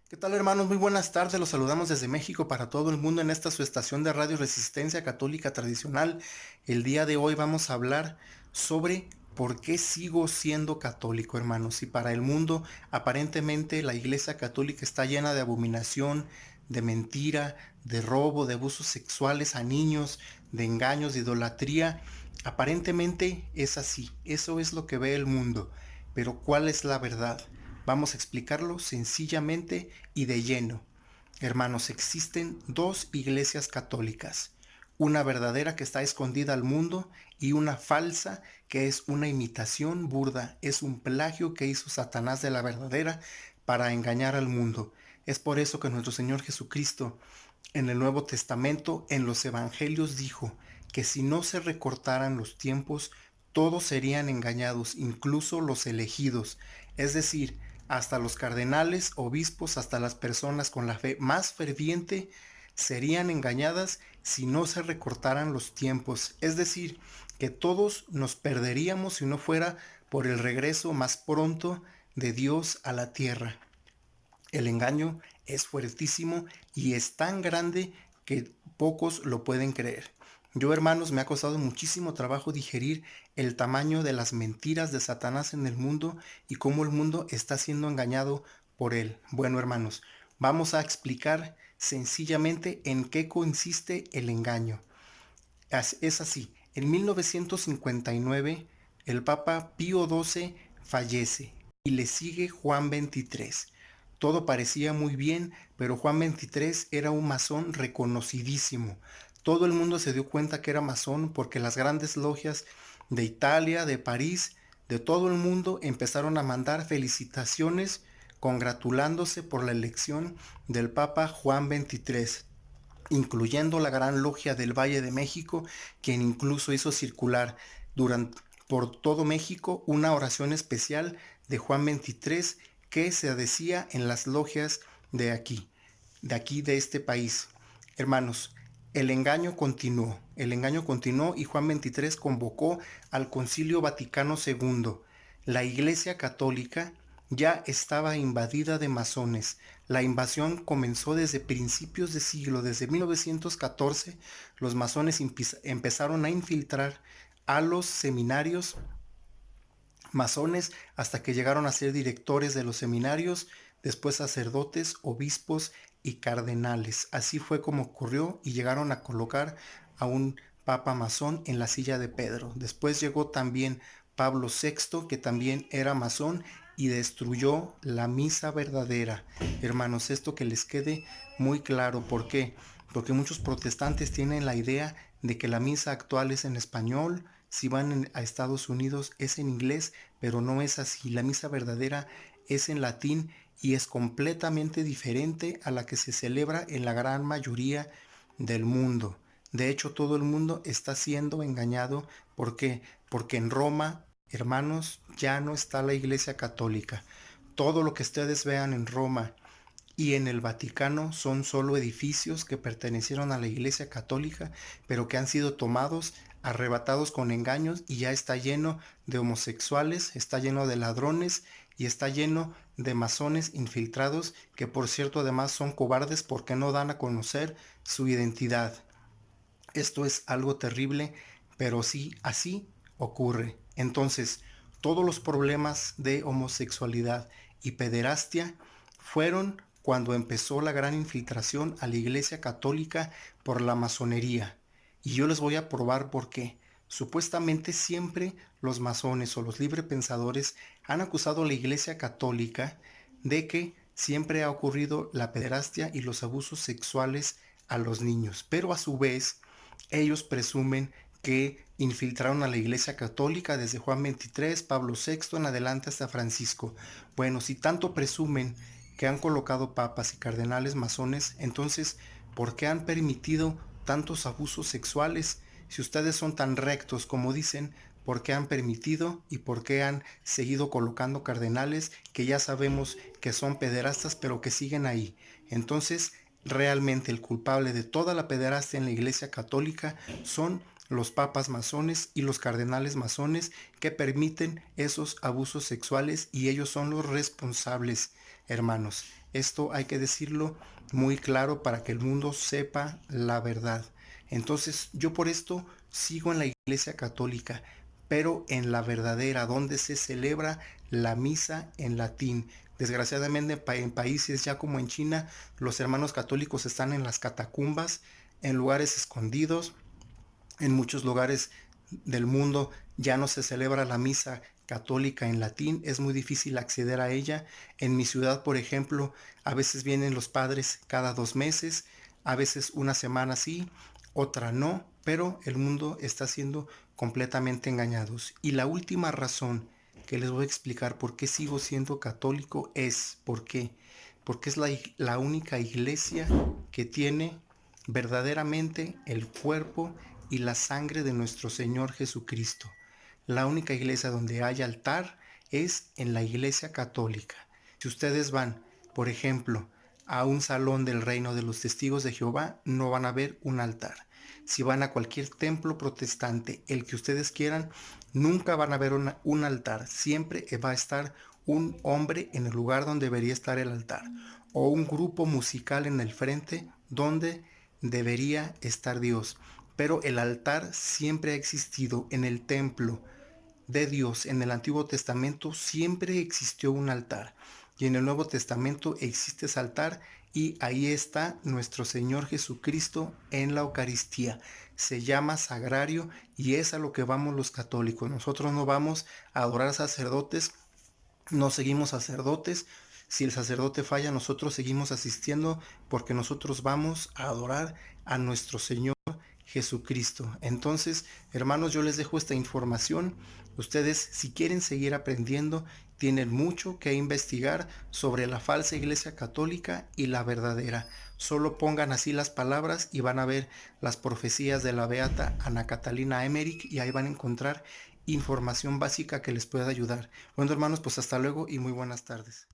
¿Qué tal, hermanos? Muy buenas tardes. Los saludamos desde México para todo el mundo en esta su estación de radio Resistencia Católica Tradicional. El día de hoy vamos a hablar sobre por qué sigo siendo católico, hermanos. Y para el mundo, aparentemente la Iglesia Católica está llena de abominación, de mentira, de robo, de abusos sexuales a niños, de engaños, de idolatría. Aparentemente es así. Eso es lo que ve el mundo. Pero ¿cuál es la verdad? Vamos a explicarlo sencillamente y de lleno. Hermanos, existen dos iglesias católicas, una verdadera que está escondida al mundo y una falsa que es una imitación burda, es un plagio que hizo Satanás de la verdadera para engañar al mundo. Es por eso que nuestro Señor Jesucristo en el Nuevo Testamento, en los Evangelios, dijo que si no se recortaran los tiempos, todos serían engañados, incluso los elegidos, es decir, hasta los cardenales, obispos, hasta las personas con la fe más ferviente serían engañadas si no se recortaran los tiempos, es decir, que todos nos perderíamos si no fuera por el regreso más pronto de Dios a la tierra. El engaño es fuertísimo y es tan grande que pocos lo pueden creer. Yo, hermanos, me ha costado muchísimo trabajo digerir el tamaño de las mentiras de Satanás en el mundo y cómo el mundo está siendo engañado por él. Bueno, hermanos, vamos a explicar sencillamente en qué consiste el engaño. Es así, en 1959 el Papa Pío XII fallece y le sigue Juan XXIII. Todo parecía muy bien, pero Juan XXIII era un masón reconocidísimo. Todo el mundo se dio cuenta que era masón porque las grandes logias de Italia, de París, de todo el mundo empezaron a mandar felicitaciones congratulándose por la elección del Papa Juan XXIII, incluyendo la Gran Logia del Valle de México, quien incluso hizo circular por todo México una oración especial de Juan XXIII que se decía en las logias de este país. Hermanos, el engaño continuó y Juan XXIII convocó al Concilio Vaticano II. La Iglesia Católica ya estaba invadida de masones. La invasión comenzó desde principios de siglo, desde 1914, los masones empezaron a infiltrar a los seminarios masones hasta que llegaron a ser directores de los seminarios, después sacerdotes, obispos y cardenales. Así fue como ocurrió y llegaron a colocar a un papa masón en la silla de Pedro. Después llegó también Pablo VI, que también era masón y destruyó la misa verdadera. Hermanos, esto que les quede muy claro. ¿Por qué? Porque muchos protestantes tienen la idea de que la misa actual es en español, si van a Estados Unidos es en inglés, pero no es así. La misa verdadera es en latín y es completamente diferente a la que se celebra en la gran mayoría del mundo. De hecho, todo el mundo está siendo engañado. ¿Por qué? Porque en Roma, hermanos, ya no está la Iglesia Católica. Todo lo que ustedes vean en Roma y en el Vaticano son solo edificios que pertenecieron a la Iglesia Católica, pero que han sido tomados, arrebatados con engaños y ya está lleno de homosexuales, está lleno de ladrones y está lleno de masones infiltrados que, por cierto, además son cobardes porque no dan a conocer su identidad. Esto es algo terrible, pero sí, así ocurre. Entonces, todos los problemas de homosexualidad y pederastia fueron cuando empezó la gran infiltración a la Iglesia Católica por la masonería. Y yo les voy a probar por qué. Supuestamente siempre los masones o los librepensadores han acusado a la Iglesia Católica de que siempre ha ocurrido la pederastia y los abusos sexuales a los niños, pero a su vez ellos presumen que infiltraron a la Iglesia Católica desde Juan XXIII, Pablo VI en adelante hasta Francisco. Bueno, si tanto presumen que han colocado papas y cardenales masones, entonces, ¿por qué han permitido tantos abusos sexuales? Si ustedes son tan rectos como dicen, ¿por qué han permitido y por qué han seguido colocando cardenales que ya sabemos que son pederastas pero que siguen ahí? Entonces, realmente el culpable de toda la pederastia en la Iglesia Católica son los papas masones y los cardenales masones que permiten esos abusos sexuales y ellos son los responsables, hermanos. Esto hay que decirlo muy claro para que el mundo sepa la verdad. Entonces, yo por esto sigo en la Iglesia Católica, pero en la verdadera, donde se celebra la misa en latín. Desgraciadamente, en países ya como en China, los hermanos católicos están en las catacumbas, en lugares escondidos. En muchos lugares del mundo ya no se celebra la misa católica en latín, es muy difícil acceder a ella. En mi ciudad, por ejemplo, a veces vienen los padres cada 2 meses, a veces una semana sí, otra no, pero el mundo está siendo completamente engañados. Y la última razón que les voy a explicar por qué sigo siendo católico es por qué. Porque es la única iglesia que tiene verdaderamente el cuerpo y la sangre de nuestro Señor Jesucristo. La única iglesia donde hay altar es en la Iglesia Católica. Si ustedes van, por ejemplo, a un salón del Reino de los Testigos de Jehová, no van a ver un altar. Si van a cualquier templo protestante, el que ustedes quieran, nunca van a ver un altar. Siempre va a estar un hombre en el lugar donde debería estar el altar, o un grupo musical en el frente donde debería estar Dios. Pero el altar siempre ha existido en el templo de Dios. En el Antiguo Testamento siempre existió un altar. Y en el Nuevo Testamento existe ese altar y ahí está nuestro Señor Jesucristo en la Eucaristía. Se llama sagrario y es a lo que vamos los católicos. Nosotros no vamos a adorar sacerdotes, no seguimos sacerdotes. Si el sacerdote falla, nosotros seguimos asistiendo porque nosotros vamos a adorar a nuestro Señor Jesucristo. Entonces, hermanos, yo les dejo esta información. Ustedes, si quieren seguir aprendiendo, tienen mucho que investigar sobre la falsa iglesia católica y la verdadera. Solo pongan así las palabras y van a ver las profecías de la beata Ana Catalina Emmerich y ahí van a encontrar información básica que les pueda ayudar. Bueno, hermanos, pues hasta luego y muy buenas tardes.